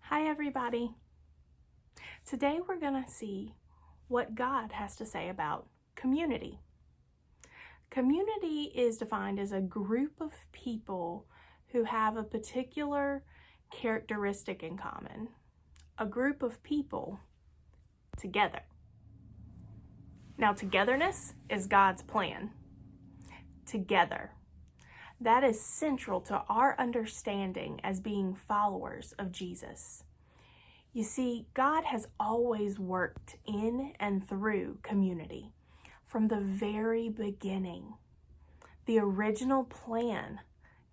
Hi everybody. Today we're going to see what God has to say about community. Community is defined as a group of people who have a particular characteristic in common. A group of people together. Now, togetherness is God's plan. Together. That is central to our understanding as being followers of Jesus. You see, God has always worked in and through community from the very beginning. The original plan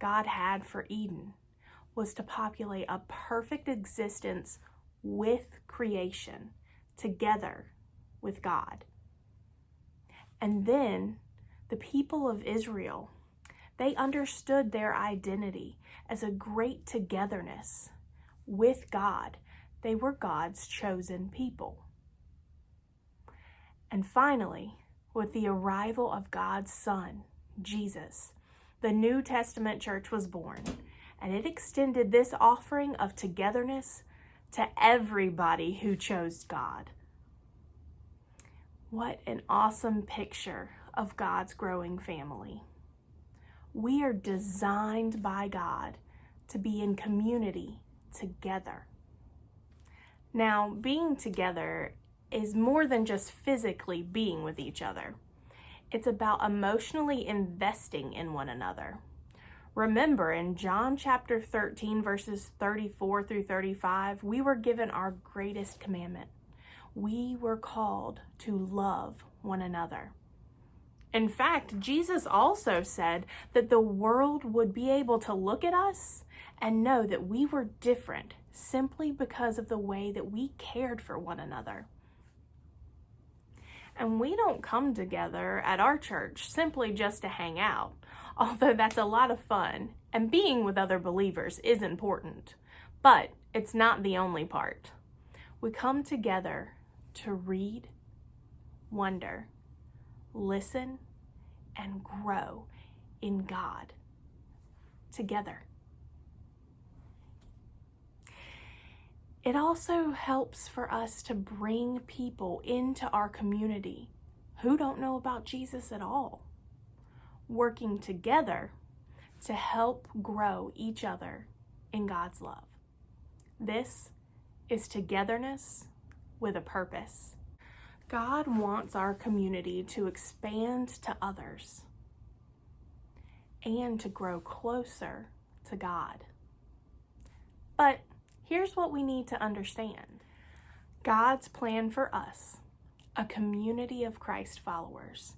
God had for Eden was to populate a perfect existence with creation, together with God. And then the people of Israel, they understood their identity as a great togetherness with God. They were God's chosen people. And finally, with the arrival of God's Son, Jesus, the New Testament church was born, and it extended this offering of togetherness to everybody who chose God. What an awesome picture of God's growing family. We are designed by God to be in community together. Now, being together is more than just physically being with each other. It's about emotionally investing in one another. Remember, in John chapter 13, verses 34 through 35, we were given our greatest commandment. We were called to love one another. In fact, Jesus also said that the world would be able to look at us and know that we were different simply because of the way that we cared for one another. And we don't come together at our church simply just to hang out, although that's a lot of fun, and being with other believers is important, but it's not the only part. We come together to read, wonder, listen, and grow in God together. It also helps for us to bring people into our community who don't know about Jesus at all, working together to help grow each other in God's love. This is togetherness with a purpose. God wants our community to expand to others and to grow closer to God. But here's what we need to understand. God's plan for us, a community of Christ followers,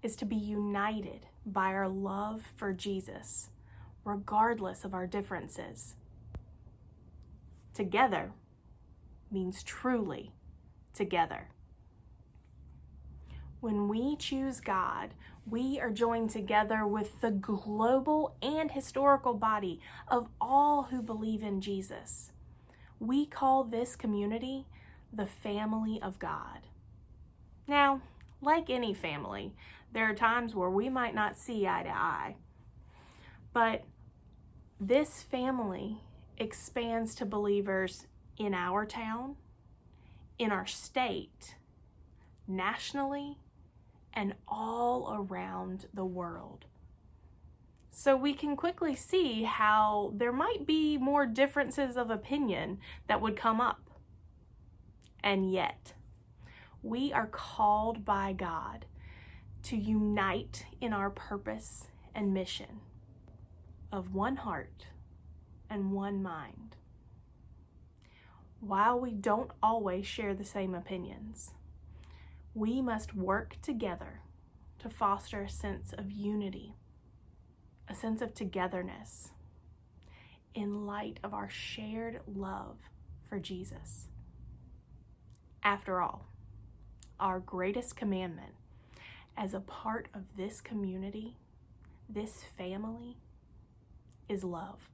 is to be united by our love for Jesus, regardless of our differences. Together means truly together. When we choose God, we are joined together with the global and historical body of all who believe in Jesus. We call this community the family of God. Now, like any family, there are times where we might not see eye to eye, but this family expands to believers in our town, in our state, nationally, and all around the world. So we can quickly see how there might be more differences of opinion that would come up. And yet, we are called by God to unite in our purpose and mission of one heart and one mind. While we don't always share the same opinions, we must work together to foster a sense of unity, a sense of togetherness, in light of our shared love for Jesus. After all, our greatest commandment as a part of this community, this family, is love.